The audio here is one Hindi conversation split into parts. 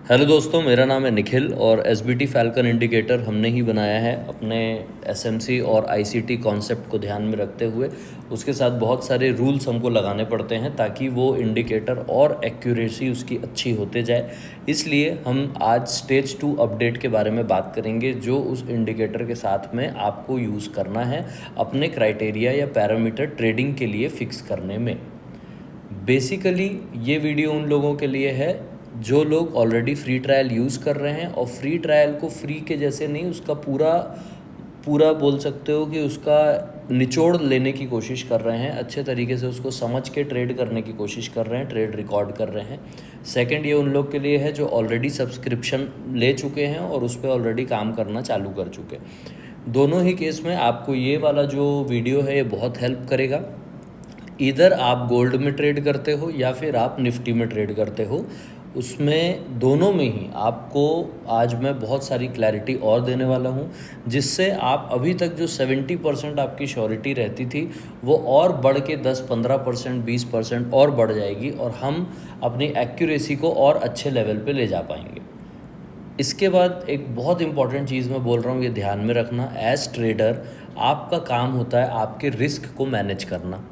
हेलो दोस्तों, मेरा नाम है निखिल और एसबीटी फैल्कन इंडिकेटर हमने ही बनाया है अपने एसएमसी और आईसीटी कॉन्सेप्ट को ध्यान में रखते हुए। उसके साथ बहुत सारे रूल्स हमको लगाने पड़ते हैं ताकि वो इंडिकेटर और एक्यूरेसी उसकी अच्छी होते जाए। इसलिए हम आज स्टेज 2 अपडेट के बारे में बात करेंगे, जो उस इंडिकेटर के साथ में आपको यूज़ करना है अपने क्राइटेरिया या पैरामीटर ट्रेडिंग के लिए फ़िक्स करने में। बेसिकली ये वीडियो उन लोगों के लिए है जो लोग ऑलरेडी फ्री ट्रायल यूज़ कर रहे हैं और फ्री ट्रायल को फ्री के जैसे नहीं, उसका पूरा पूरा बोल सकते हो कि उसका निचोड़ लेने की कोशिश कर रहे हैं, अच्छे तरीके से उसको समझ के ट्रेड करने की कोशिश कर रहे हैं, ट्रेड रिकॉर्ड कर रहे हैं। सेकंड, ये उन लोग के लिए है जो ऑलरेडी सब्सक्रिप्शन ले चुके हैं और उस पर ऑलरेडी काम करना चालू कर चुके। दोनों ही केस में आपको ये वाला जो वीडियो है ये बहुत हेल्प करेगा। इधर आप गोल्ड में ट्रेड करते हो या फिर आप निफ्टी में ट्रेड करते हो, उसमें दोनों में ही आपको आज मैं बहुत सारी क्लैरिटी और देने वाला हूँ, जिससे आप अभी तक जो 70% आपकी श्योरिटी रहती थी वो और बढ़ के 10-15% 20% और बढ़ जाएगी और हम अपनी एक्यूरेसी को और अच्छे लेवल पे ले जा पाएंगे। इसके बाद एक बहुत इंपॉर्टेंट चीज़ मैं बोल रहा हूँ, ये ध्यान में रखना। एज ट्रेडर आपका काम होता है आपके रिस्क को मैनेज करना।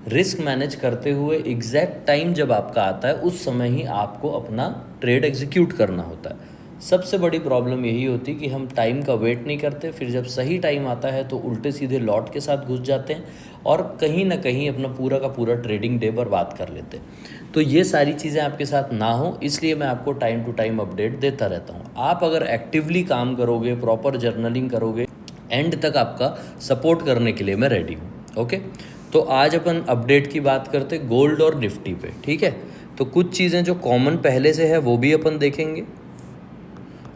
रिस्क मैनेज करते हुए एग्जैक्ट टाइम जब आपका आता है उस समय ही आपको अपना ट्रेड एग्जीक्यूट करना होता है। सबसे बड़ी प्रॉब्लम यही होती है कि हम टाइम का वेट नहीं करते, फिर जब सही टाइम आता है तो उल्टे सीधे लॉट के साथ घुस जाते हैं और कहीं ना कहीं अपना पूरा का पूरा ट्रेडिंग डे बर्बाद कर लेते हैं। तो ये सारी चीज़ें आपके साथ ना हो, इसलिए मैं आपको टाइम टू टाइम अपडेट देता रहता हूँ। आप अगर एक्टिवली काम करोगे, प्रॉपर जर्नलिंग करोगे, एंड तक आपका सपोर्ट करने के लिए मैं रेडी हूँ। ओके, तो आज अपन अपडेट की बात करते गोल्ड और निफ्टी पे। ठीक है, तो कुछ चीज़ें जो कॉमन पहले से है वो भी अपन देखेंगे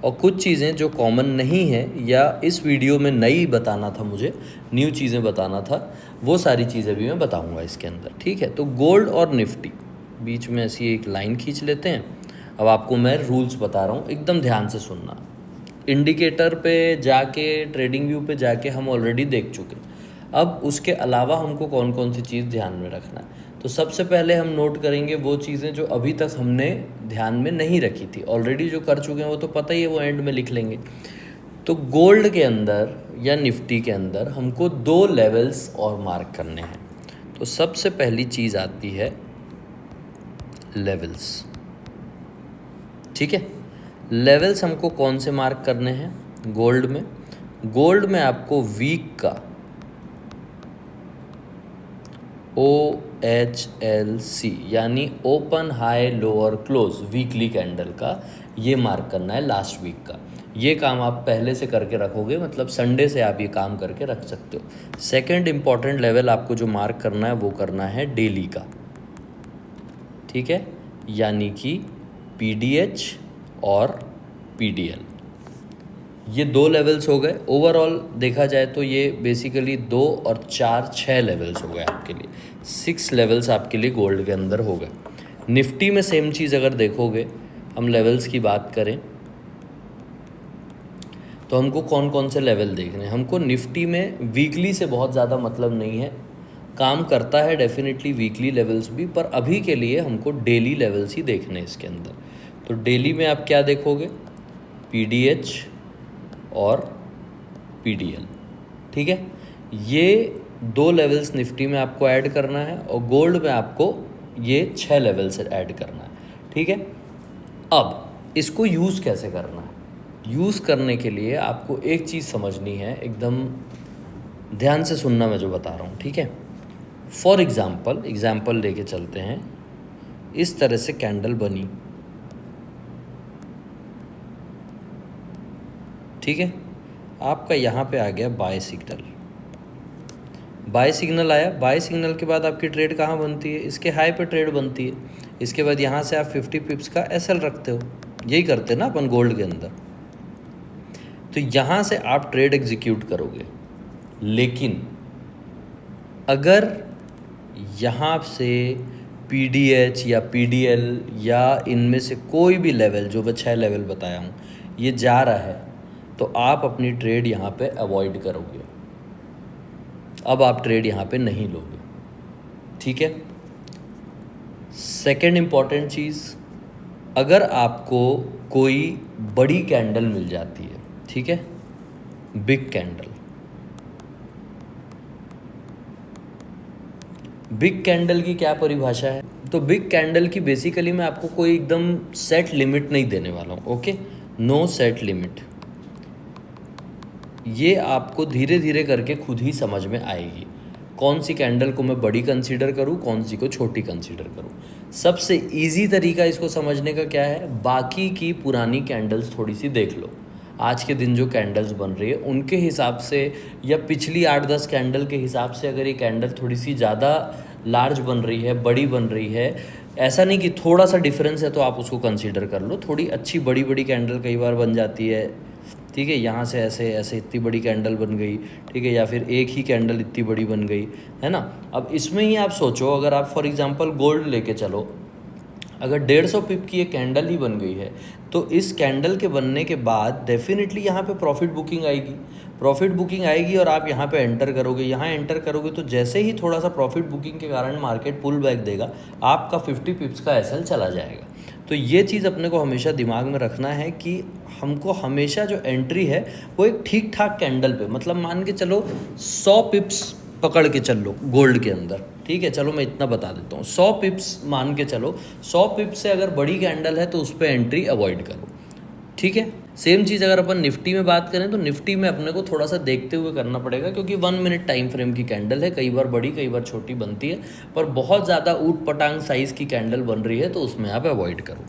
और कुछ चीज़ें जो कॉमन नहीं है या इस वीडियो में नई बताना था, मुझे न्यू चीज़ें बताना था, वो सारी चीज़ें भी मैं बताऊंगा इसके अंदर। ठीक है, तो गोल्ड और निफ्टी बीच में ऐसी एक लाइन खींच लेते हैं। अब आपको मैं रूल्स बता रहा हूँ, एकदम ध्यान से सुनना। इंडिकेटर पे जाके, ट्रेडिंग व्यू पे जाके हम ऑलरेडी देख चुके। अब उसके अलावा हमको कौन कौन सी चीज़ ध्यान में रखना है, तो सबसे पहले हम नोट करेंगे वो चीज़ें जो अभी तक हमने ध्यान में नहीं रखी थी। ऑलरेडी जो कर चुके हैं वो तो पता ही है, वो एंड में लिख लेंगे। तो गोल्ड के अंदर या निफ्टी के अंदर हमको 2 लेवल्स और मार्क करने हैं। तो सबसे पहली चीज़ आती है लेवल्स। ठीक है, लेवल्स हमको कौन से मार्क करने हैं गोल्ड में? गोल्ड में आपको वीक का OHLC यानी open high lower close weekly candle का ये मार्क करना है लास्ट वीक का। ये काम आप पहले से करके रखोगे, मतलब संडे से आप ये काम करके रख सकते हो। सेकंड इम्पॉर्टेंट लेवल आपको जो मार्क करना है वो करना है डेली का। ठीक है, यानी कि PDH और PDL, ये 2 लेवल्स हो गए। ओवरऑल देखा जाए तो ये बेसिकली 2 और 4 6 लेवल्स हो गए आपके लिए। 6 लेवल्स आपके लिए गोल्ड के अंदर हो गए। निफ्टी में सेम चीज़ अगर देखोगे, हम लेवल्स की बात करें तो हमको कौन कौन से लेवल देखने हैं। हमको निफ्टी में वीकली से बहुत ज़्यादा मतलब नहीं है, काम करता है डेफिनेटली वीकली लेवल्स भी, पर अभी के लिए हमको डेली लेवल्स ही देखने हैं इसके अंदर। तो डेली में आप क्या देखोगे? PDH और PDL। ठीक है, ये 2 लेवल्स निफ्टी में आपको ऐड करना है और गोल्ड में आपको ये 6 लेवल्स ऐड करना है। ठीक है, अब इसको यूज़ कैसे करना है? यूज़ करने के लिए आपको एक चीज़ समझनी है, एकदम ध्यान से सुनना मैं जो बता रहा हूँ। ठीक है, फॉर एग्ज़ाम्पल लेके चलते हैं। इस तरह से कैंडल बनी, ठीक है, आपका यहाँ पे आ गया बाय सिग्नल। बाय सिग्नल आया, बाय सिग्नल के बाद आपकी ट्रेड कहाँ बनती है? इसके हाई पे ट्रेड बनती है। इसके बाद यहाँ से आप 50 पिप्स का SL रखते हो, यही करते हैं ना अपन गोल्ड के अंदर। तो यहाँ से आप ट्रेड एग्जीक्यूट करोगे, लेकिन अगर यहाँ से PDH या PDL या इनमें से कोई भी लेवल, जो मैं 6 लेवल बताया हूँ, ये जा रहा है तो आप अपनी ट्रेड यहाँ पे अवॉइड करोगे। अब आप ट्रेड यहाँ पे नहीं लोगे। ठीक है, सेकंड इम्पॉर्टेंट चीज़, अगर आपको कोई बड़ी कैंडल मिल जाती है, ठीक है, बिग कैंडल, बिग कैंडल की क्या परिभाषा है? तो बिग कैंडल की बेसिकली मैं आपको कोई एकदम सेट लिमिट नहीं देने वाला हूँ, ओके, नो सेट लिमिट। ये आपको धीरे धीरे करके खुद ही समझ में आएगी कौन सी कैंडल को मैं बड़ी कंसीडर करूँ, कौन सी को छोटी कंसीडर करूँ। सबसे इजी तरीका इसको समझने का क्या है, बाकी की पुरानी कैंडल्स थोड़ी सी देख लो, आज के दिन जो कैंडल्स बन रही है उनके हिसाब से या पिछली 8-10 कैंडल के हिसाब से अगर ये कैंडल थोड़ी सी ज़्यादा लार्ज बन रही है, बड़ी बन रही है, ऐसा नहीं कि थोड़ा सा डिफरेंस है तो आप उसको कंसीडर कर लो। थोड़ी अच्छी बड़ी बड़ी कैंडल कई बार बन जाती है, ठीक है, यहाँ से ऐसे ऐसे इतनी बड़ी कैंडल बन गई, ठीक है, या फिर एक ही कैंडल इतनी बड़ी बन गई, है ना। अब इसमें ही आप सोचो, अगर आप फॉर एग्जांपल गोल्ड लेके चलो, अगर 150 पिप की एक कैंडल ही बन गई है तो इस कैंडल के बनने के बाद डेफिनेटली यहाँ पे प्रॉफिट बुकिंग आएगी, प्रॉफिट बुकिंग आएगी और आप यहाँ पे एंटर करोगे, यहाँ एंटर करोगे तो जैसे ही थोड़ा सा प्रॉफिट बुकिंग के कारण मार्केट पुल बैक देगा, आपका 50 पिप्स का एसएल चला जाएगा। तो ये चीज़ अपने को हमेशा दिमाग में रखना है कि हमको हमेशा जो एंट्री है वो एक ठीक ठाक कैंडल पे, मतलब मान के चलो 100 पिप्स पकड़ के चल लो गोल्ड के अंदर, ठीक है, चलो मैं इतना बता देता हूँ, 100 पिप्स मान के चलो, 100 पिप्स से अगर बड़ी कैंडल है तो उस पर एंट्री अवॉइड करो, ठीक है। सेम चीज़ अगर अपन निफ्टी में बात करें तो निफ्टी में अपने को थोड़ा सा देखते हुए करना पड़ेगा, क्योंकि 1 मिनट टाइम फ्रेम की कैंडल है, कई बार बड़ी कई बार छोटी बनती है, पर बहुत ज़्यादा ऊट पटांग साइज़ की कैंडल बन रही है तो उसमें आप अवॉइड करो।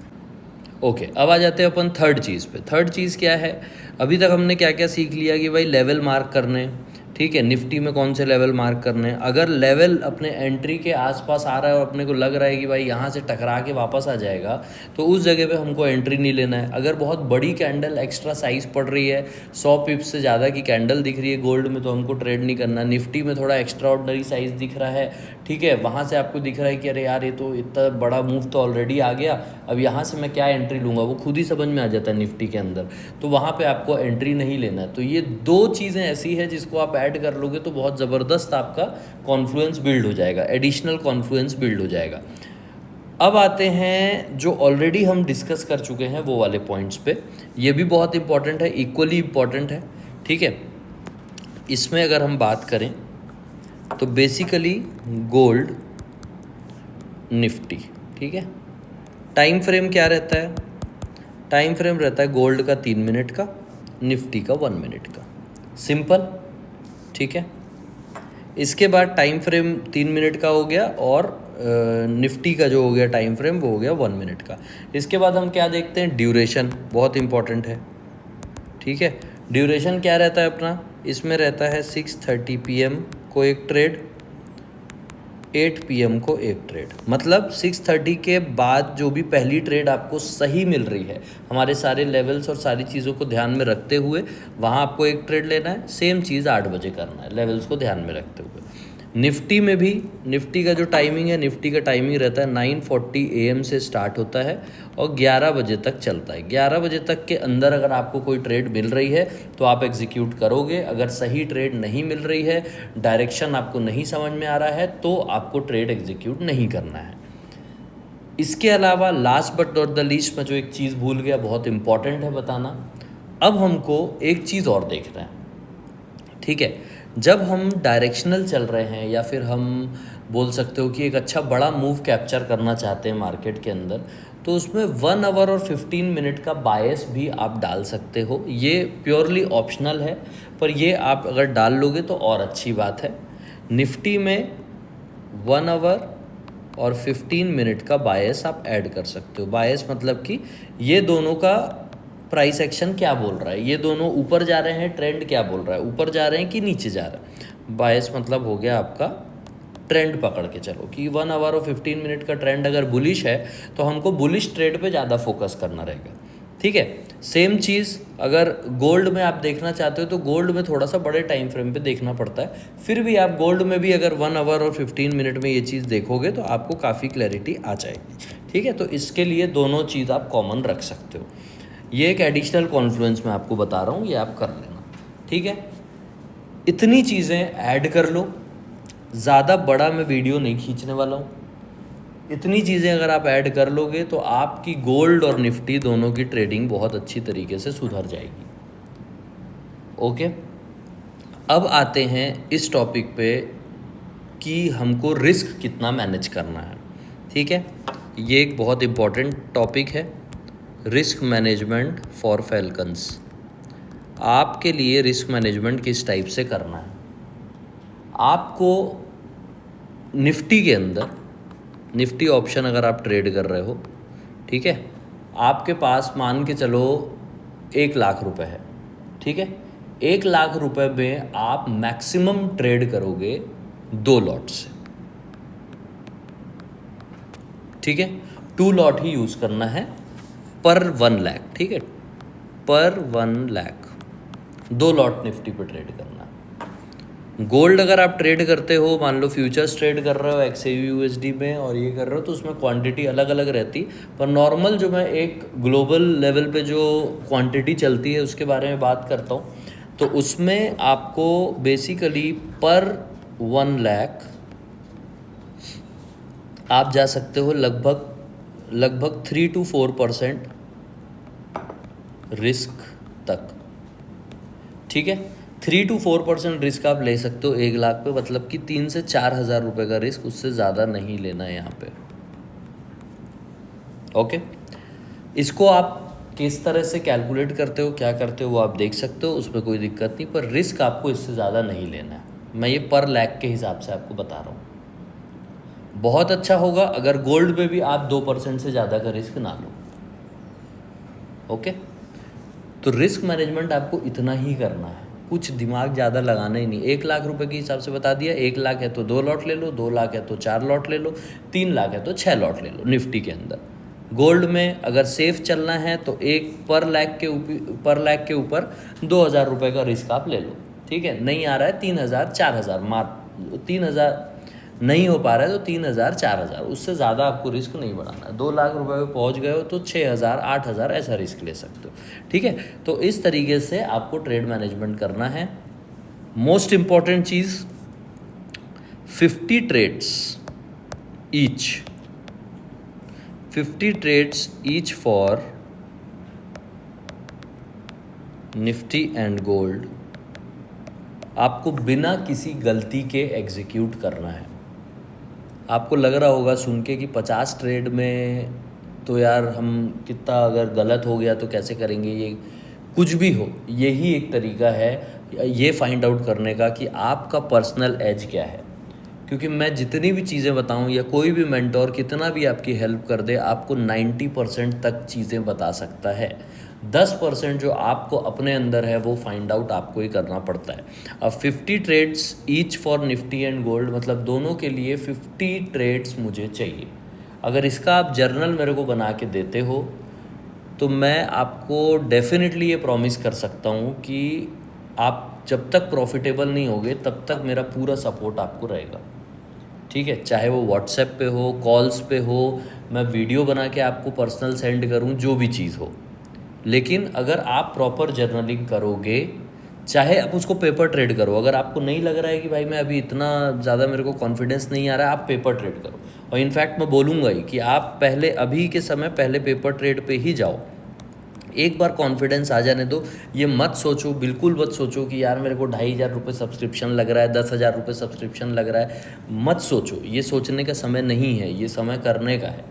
ओके, अब आ जाते हैं अपन थर्ड चीज़ पे। थर्ड चीज़ क्या है, अभी तक हमने क्या क्या सीख लिया कि भाई लेवल मार्क करने, ठीक है, निफ्टी में कौन से लेवल मार्क करने हैं। अगर लेवल अपने एंट्री के आसपास आ रहा है और अपने को लग रहा है कि भाई यहाँ से टकरा के वापस आ जाएगा तो उस जगह पे हमको एंट्री नहीं लेना है। अगर बहुत बड़ी कैंडल एक्स्ट्रा साइज़ पड़ रही है, 100 पिप्स से ज़्यादा की कैंडल दिख रही है गोल्ड में, तो हमको ट्रेड नहीं करना। निफ्टी में थोड़ा एक्स्ट्रा ऑर्डनरी साइज़ दिख रहा है, ठीक है, वहाँ से आपको दिख रहा है कि अरे यार ये तो इतना बड़ा मूव तो ऑलरेडी आ गया, अब यहाँ से मैं क्या एंट्री लूँगा, वो खुद ही समझ में आ जाता है निफ्टी के अंदर, तो वहाँ पे आपको एंट्री नहीं लेना है। तो ये दो चीज़ें ऐसी है जिसको आप ऐड कर लोगे तो बहुत ज़बरदस्त आपका कॉन्फ्लुएंस बिल्ड हो जाएगा, एडिशनल कॉन्फ्लुएंस बिल्ड हो जाएगा। अब आते हैं जो ऑलरेडी हम डिस्कस कर चुके हैं वो वाले पॉइंट्स पे, ये भी बहुत इंपॉर्टेंट है, इक्वली इम्पॉर्टेंट है, ठीक है। इसमें अगर हम बात करें तो बेसिकली गोल्ड, निफ्टी, ठीक है, टाइम फ्रेम क्या रहता है, टाइम फ्रेम रहता है गोल्ड का 3 मिनट का, निफ्टी का 1 मिनट का, सिंपल, ठीक है। इसके बाद टाइम फ्रेम 3 मिनट का हो गया और निफ्टी का जो हो गया टाइम फ्रेम वो हो गया 1 मिनट का। इसके बाद हम क्या देखते हैं, ड्यूरेशन, बहुत इंपॉर्टेंट है, ठीक है। ड्यूरेशन क्या रहता है अपना, इसमें रहता है 6:30 PM को एक ट्रेड, 8 PM को एक ट्रेड, मतलब 6:30 के बाद जो भी पहली ट्रेड आपको सही मिल रही है, हमारे सारे लेवल्स और सारी चीज़ों को ध्यान में रखते हुए वहाँ आपको एक ट्रेड लेना है। सेम चीज़ 8 बजे करना है, लेवल्स को ध्यान में रखते हुए। निफ्टी में भी, निफ्टी का जो टाइमिंग है, निफ्टी का टाइमिंग रहता है 9:40 AM से स्टार्ट होता है और 11 बजे तक चलता है। 11 बजे तक के अंदर अगर आपको कोई ट्रेड मिल रही है तो आप एग्जीक्यूट करोगे, अगर सही ट्रेड नहीं मिल रही है, डायरेक्शन आपको नहीं समझ में आ रहा है, तो आपको ट्रेड एग्जीक्यूट नहीं करना है। इसके अलावा last but not the least में जो एक चीज़ भूल गया, बहुत इंपॉर्टेंट है बताना, अब हमको एक चीज़ और देखना है, ठीक है। जब हम डायरेक्शनल चल रहे हैं या फिर हम बोल सकते हो कि एक अच्छा बड़ा मूव कैप्चर करना चाहते हैं मार्केट के अंदर, तो उसमें 1 आवर और 15 मिनट का बायस भी आप डाल सकते हो। ये प्योरली ऑप्शनल है, पर ये आप अगर डाल लोगे तो और अच्छी बात है। निफ्टी में 1 आवर और 15 मिनट का बायस आप ऐड कर सकते हो। बायस मतलब कि ये दोनों का प्राइस एक्शन क्या बोल रहा है, ये दोनों ऊपर जा रहे हैं, ट्रेंड क्या बोल रहा है, ऊपर जा रहे हैं कि नीचे जा रहा है। बायस मतलब हो गया आपका ट्रेंड पकड़ के चलो कि 1 आवर और 15 मिनट का ट्रेंड अगर बुलिश है तो हमको बुलिश ट्रेड पे ज़्यादा फोकस करना रहेगा, ठीक है। सेम चीज़ अगर गोल्ड में आप देखना चाहते हो तो गोल्ड में थोड़ा सा बड़े टाइम फ्रेम पे देखना पड़ता है, फिर भी आप गोल्ड में भी अगर 1 आवर और 15 मिनट में ये चीज़ देखोगे तो आपको काफ़ी क्लैरिटी आ जाएगी, ठीक है। तो इसके लिए दोनों चीज़ आप कॉमन रख सकते हो। ये एक एडिशनल कॉन्फ्लुएंस मैं आपको बता रहा हूँ, ये आप कर लेना, ठीक है। इतनी चीज़ें ऐड कर लो, ज़्यादा बड़ा मैं वीडियो नहीं खींचने वाला हूँ, इतनी चीज़ें अगर आप ऐड कर लोगे तो आपकी गोल्ड और निफ्टी दोनों की ट्रेडिंग बहुत अच्छी तरीके से सुधर जाएगी। ओके, अब आते हैं इस टॉपिक पे कि हमको रिस्क कितना मैनेज करना है। ठीक है, ये एक बहुत इम्पॉर्टेंट टॉपिक है, रिस्क मैनेजमेंट फॉर फैल्कन्स। आपके लिए रिस्क मैनेजमेंट किस टाइप से करना है। आपको निफ्टी के अंदर, निफ्टी ऑप्शन अगर आप ट्रेड कर रहे हो, ठीक है, आपके पास मान के चलो 1,00,000 रुपए है। ठीक है, 1,00,000 रुपए में आप मैक्सिमम ट्रेड करोगे 2 लॉट से। ठीक है, 2 लॉट ही यूज़ करना है पर 1 लाख। ठीक है, पर 1 लाख 2 लॉट निफ्टी पे ट्रेड करना है। गोल्ड अगर आप ट्रेड करते हो, मान लो फ्यूचर्स ट्रेड कर रहे हो XAUUSD में और ये कर रहे हो, तो उसमें क्वांटिटी अलग अलग रहती। पर नॉर्मल जो मैं एक ग्लोबल लेवल पे जो क्वांटिटी चलती है उसके बारे में बात करता हूँ, तो उसमें आपको बेसिकली पर 1 लाख आप जा सकते हो लगभग 3 to 4% रिस्क तक। ठीक है, 3 to 4% रिस्क आप ले सकते हो 1,00,000 पे, मतलब कि 3 से 4 हज़ार रुपये का रिस्क, उससे ज़्यादा नहीं लेना है यहाँ पे। ओके, इसको आप किस तरह से कैलकुलेट करते हो, क्या करते हो, वो आप देख सकते हो, उसमें कोई दिक्कत नहीं, पर रिस्क आपको इससे ज़्यादा नहीं लेना है। मैं ये पर लाख के हिसाब से आपको बता रहा हूँ। बहुत अच्छा होगा अगर गोल्ड पे भी आप 2% से ज़्यादा का रिस्क ना लो। ओके, तो रिस्क मैनेजमेंट आपको इतना ही करना है, कुछ दिमाग ज़्यादा लगाना ही नहीं। 1,00,000 रुपये के हिसाब से बता दिया, 1,00,000 है तो 2 लॉट ले लो, 2,00,000 है तो 4 लॉट ले लो, 3,00,000 है तो 6 लॉट ले लो निफ्टी के अंदर। गोल्ड में अगर सेफ चलना है तो एक पर लाख के ऊपर 2,000 रुपये का रिस्क आप ले लो। ठीक है, नहीं आ रहा है 3,000 4,000, 3,000 नहीं हो पा रहा है तो 3,000 4,000, उससे ज़्यादा आपको रिस्क नहीं बढ़ाना। 2,00,000 रुपए पे पहुंच गए हो तो 6,000 8,000 ऐसा रिस्क ले सकते हो। ठीक है, तो इस तरीके से आपको ट्रेड मैनेजमेंट करना है। मोस्ट इम्पॉर्टेंट चीज़, 50 trades each, 50 trades each for Nifty and gold आपको बिना किसी गलती के एग्जीक्यूट करना है। आपको लग रहा होगा सुन के कि 50 ट्रेड में तो यार हम कितना, अगर गलत हो गया तो कैसे करेंगे। ये कुछ भी हो, यही एक तरीका है ये फाइंड आउट करने का कि आपका पर्सनल एज क्या है। क्योंकि मैं जितनी भी चीज़ें बताऊं या कोई भी मेंटोर कितना भी आपकी हेल्प कर दे, आपको 90% तक चीज़ें बता सकता है। 10% जो आपको अपने अंदर है वो फाइंड आउट आपको ही करना पड़ता है। अब 50 trades each for Nifty and gold, मतलब दोनों के लिए 50 ट्रेड्स मुझे चाहिए। अगर इसका आप जर्नल मेरे को बना के देते हो तो मैं आपको डेफिनेटली ये प्रॉमिस कर सकता हूँ कि आप जब तक प्रॉफिटेबल नहीं होगे तब तक मेरा पूरा सपोर्ट आपको रहेगा। ठीक है, चाहे वो व्हाट्सएप पे हो, कॉल्स पे हो, मैं वीडियो बना के आपको पर्सनल सेंड करूँ, जो भी चीज़ हो। लेकिन अगर आप प्रॉपर जर्नलिंग करोगे, चाहे आप उसको पेपर ट्रेड करो, अगर आपको नहीं लग रहा है कि भाई मैं अभी इतना ज़्यादा मेरे को कॉन्फिडेंस नहीं आ रहा है, आप पेपर ट्रेड करो। और इनफैक्ट मैं बोलूँगा ही कि आप पहले, अभी के समय पहले पेपर ट्रेड पे ही जाओ। एक बार कॉन्फिडेंस आ जाने दो। ये मत सोचो, बिल्कुल मत सोचो कि यार मेरे को 2,500 रुपये सब्सक्रिप्शन लग रहा है, 10,000 रुपये सब्सक्रिप्शन लग रहा है। मत सोचो, ये सोचने का समय नहीं है, ये समय करने का है।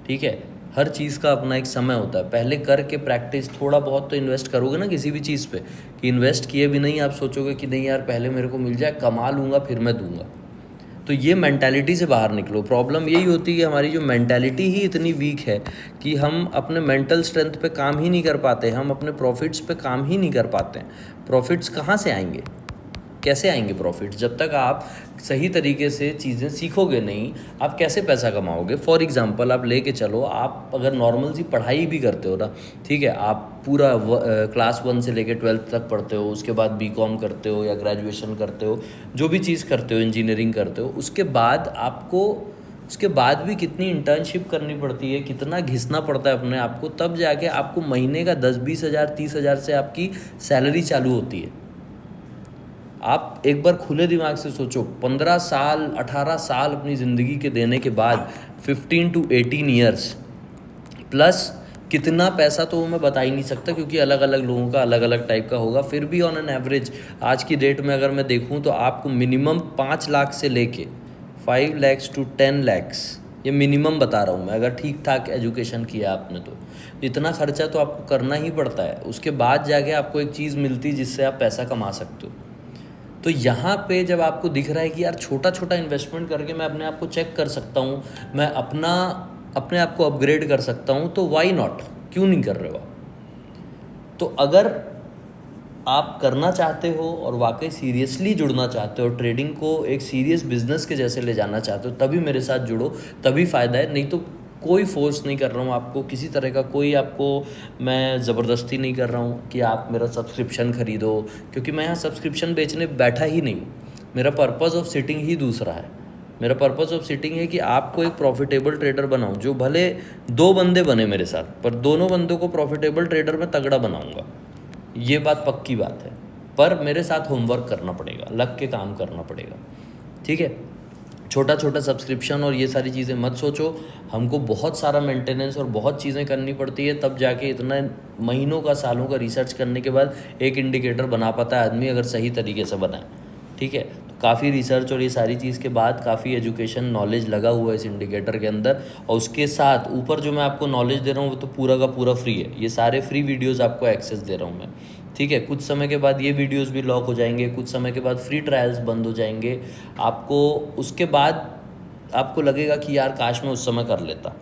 ठीक है, हर चीज़ का अपना एक समय होता है। पहले करके प्रैक्टिस, थोड़ा बहुत तो इन्वेस्ट करोगे ना किसी भी चीज़ पे, कि इन्वेस्ट किए भी नहीं आप सोचोगे कि नहीं यार पहले मेरे को मिल जाए, कमा लूँगा फिर मैं दूंगा। तो ये मेंटालिटी से बाहर निकलो। प्रॉब्लम यही होती है कि हमारी जो मेंटालिटी ही इतनी वीक है कि हम अपने मेंटल स्ट्रेंथ पे काम ही नहीं कर पाते, हम अपने प्रॉफिट्स पे काम ही नहीं कर पाते हैं। प्रॉफिट्स कहाँ से आएंगे, कैसे आएंगे प्रॉफिट्स? जब तक आप सही तरीके से चीज़ें सीखोगे नहीं, आप कैसे पैसा कमाओगे? फॉर एग्जांपल आप लेके चलो, आप अगर नॉर्मल सी पढ़ाई भी करते हो ना, ठीक है, आप पूरा क्लास 1 से लेके 12th तक पढ़ते हो, उसके बाद BCom करते हो या ग्रेजुएशन करते हो, जो भी चीज़ करते हो, इंजीनियरिंग करते हो, उसके बाद भी कितनी इंटर्नशिप करनी पड़ती है, कितना घिसना पड़ता है अपने आप को, तब जाके आपको महीने का 10-20 हज़ार 30 हज़ार से आपकी सैलरी चालू होती है। आप एक बार खुले दिमाग से सोचो, 15 साल 18 साल अपनी ज़िंदगी के देने के बाद 15 to 18 ईयर्स प्लस कितना पैसा तो मैं बता ही नहीं सकता, क्योंकि अलग अलग लोगों का अलग अलग टाइप का होगा। फिर भी ऑन एन एवरेज आज की डेट में अगर मैं देखूं तो आपको मिनिमम 5 लाख से लेके 5 lakhs to 10 lakhs, ये मिनिमम बता रहा हूँ मैं, अगर ठीक ठाक एजुकेशन किया आपने तो इतना खर्चा तो आपको करना ही पड़ता है। उसके बाद जाके आपको एक चीज़ मिलती है जिससे आप पैसा कमा सकते हो। तो यहाँ पे जब आपको दिख रहा है कि यार छोटा छोटा इन्वेस्टमेंट करके मैं अपने आप को चेक कर सकता हूँ, मैं अपने आप को अपग्रेड कर सकता हूँ, तो वाई नॉट, क्यों नहीं कर रहे हो आप। तो अगर आप करना चाहते हो और वाकई सीरियसली जुड़ना चाहते हो, ट्रेडिंग को एक सीरियस बिजनेस के जैसे ले जाना चाहते हो, तभी मेरे साथ जुड़ो, तभी फ़ायदा है। नहीं तो कोई फोर्स नहीं कर रहा हूँ आपको किसी तरह का, कोई आपको मैं ज़बरदस्ती नहीं कर रहा हूँ कि आप मेरा सब्सक्रिप्शन खरीदो, क्योंकि मैं यहाँ सब्सक्रिप्शन बेचने बैठा ही नहीं हूँ। मेरा पर्पज़ ऑफ सिटिंग ही दूसरा है। मेरा पर्पज़ ऑफ सिटिंग है कि आपको एक प्रॉफिटेबल ट्रेडर बनाऊँ, जो भले 2 बंदे बने मेरे साथ, पर दोनों बंदों को प्रॉफिटेबल ट्रेडर में तगड़ा बनाऊँगा, ये बात पक्की बात है। पर मेरे साथ होमवर्क करना पड़ेगा, लग के काम करना पड़ेगा, ठीक है। छोटा छोटा सब्सक्रिप्शन और ये सारी चीज़ें मत सोचो, हमको बहुत सारा मेंटेनेंस और बहुत चीज़ें करनी पड़ती है, तब जाके इतना महीनों का सालों का रिसर्च करने के बाद एक इंडिकेटर बना पाता है आदमी, अगर सही तरीके से बनाए, ठीक है। तो काफ़ी रिसर्च और ये सारी चीज़ के बाद काफ़ी एजुकेशन नॉलेज लगा हुआ है इस इंडिकेटर के अंदर, और उसके साथ ऊपर जो मैं आपको नॉलेज दे रहा हूँ वो तो पूरा का पूरा फ्री है। ये सारे फ्री वीडियोज़ आपको एक्सेस दे रहा हूँ मैं, ठीक है। कुछ समय के बाद ये वीडियोस भी लॉक हो जाएंगे, कुछ समय के बाद फ्री ट्रायल्स बंद हो जाएंगे आपको। उसके बाद आपको लगेगा कि यार काश मैं उस समय कर लेता,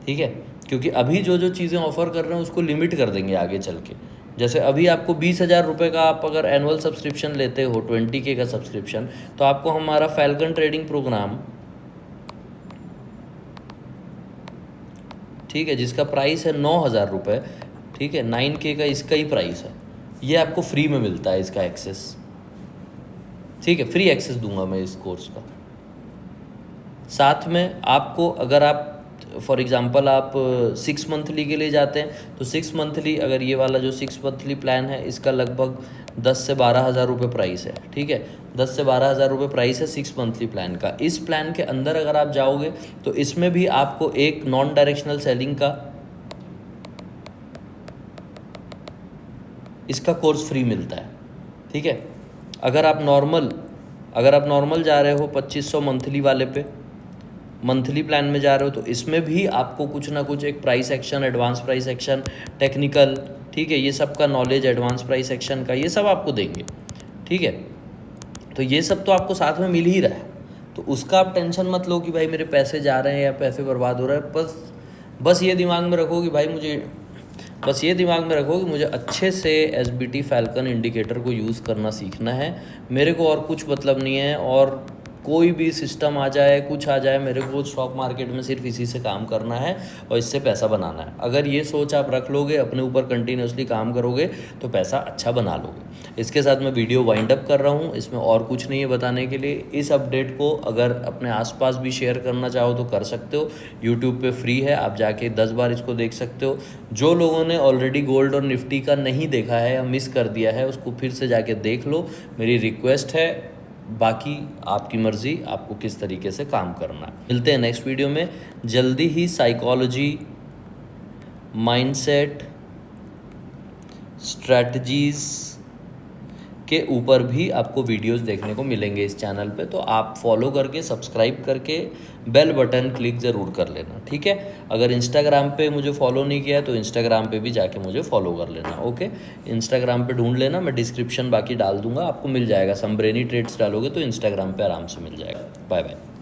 ठीक है। क्योंकि अभी जो जो चीज़ें ऑफ़र कर रहे हैं उसको लिमिट कर देंगे आगे चल के। जैसे अभी आपको 20,000 रुपये का आप अगर एनुअल सब्सक्रिप्शन लेते हो, 20K का सब्सक्रिप्शन, तो आपको हमारा फैल्कन ट्रेडिंग प्रोग्राम, ठीक है, जिसका प्राइस है 9,000 रुपये, ठीक है, 9K का इसका ही प्राइस है, ये आपको फ्री में मिलता है इसका एक्सेस, ठीक है। फ्री एक्सेस दूंगा मैं इस कोर्स का। साथ में आपको अगर आप फॉर एग्ज़ाम्पल आप 6 मंथली के लिए जाते हैं तो 6 मंथली, अगर ये वाला जो 6 मंथली प्लान है इसका लगभग 10 से 12,000 रुपये प्राइस है, ठीक है। 10 से 12,000 रुपये प्राइस है 6 मंथली प्लान का। इस प्लान के अंदर अगर आप जाओगे तो इसमें भी आपको एक नॉन डायरेक्शनल सेलिंग का इसका कोर्स फ्री मिलता है, ठीक है। अगर आप नॉर्मल जा रहे हो 2500 मंथली वाले पे, मंथली प्लान में जा रहे हो, तो इसमें भी आपको कुछ ना कुछ एक price action, advance price action, technical, ठीक है, ये सब का नॉलेज, एडवांस प्राइस एक्शन का, ये सब आपको देंगे, ठीक है। तो ये सब तो आपको साथ में मिल ही रहा है, तो उसका आप टेंशन मत लो कि भाई मेरे पैसे जा रहे हैं या पैसे बर्बाद हो रहे हैं। बस ये दिमाग में रखो कि भाई मुझे अच्छे से SBT फैल्कन इंडिकेटर को यूज़ करना सीखना है। मेरे को और कुछ मतलब नहीं है, और कोई भी सिस्टम आ जाए, कुछ आ जाए, मेरे को स्टॉक मार्केट में सिर्फ इसी से काम करना है और इससे पैसा बनाना है। अगर ये सोच आप रख लोगे, अपने ऊपर कंटिन्यूसली काम करोगे, तो पैसा अच्छा बना लोगे। इसके साथ मैं वीडियो वाइंड अप कर रहा हूँ, इसमें और कुछ नहीं है बताने के लिए। इस अपडेट को अगर अपने आसपास भी शेयर करना चाहो तो कर सकते हो, यूट्यूब पे फ्री है, आप जाके 10 बार इसको देख सकते हो। जो लोगों ने ऑलरेडी गोल्ड और निफ्टी का नहीं देखा है या मिस कर दिया है, उसको फिर से जाके देख लो, मेरी रिक्वेस्ट है। बाकी आपकी मर्ज़ी, आपको किस तरीके से काम करना है। मिलते हैं नेक्स्ट वीडियो में जल्दी ही। साइकोलॉजी, माइंडसेट, स्ट्रैटेजीज़ के ऊपर भी आपको वीडियोस देखने को मिलेंगे इस चैनल पे, तो आप फॉलो करके, सब्सक्राइब करके बेल बटन क्लिक ज़रूर कर लेना, ठीक है। अगर इंस्टाग्राम पे मुझे फॉलो नहीं किया तो इंस्टाग्राम पे भी जाके मुझे फॉलो कर लेना, ओके। इंस्टाग्राम पे ढूंढ लेना, मैं डिस्क्रिप्शन बाकी डाल दूंगा, आपको मिल जाएगा। समब्रेनी ट्रेड्स डालोगे तो इंस्टाग्राम पे आराम से मिल जाएगा। Bye bye.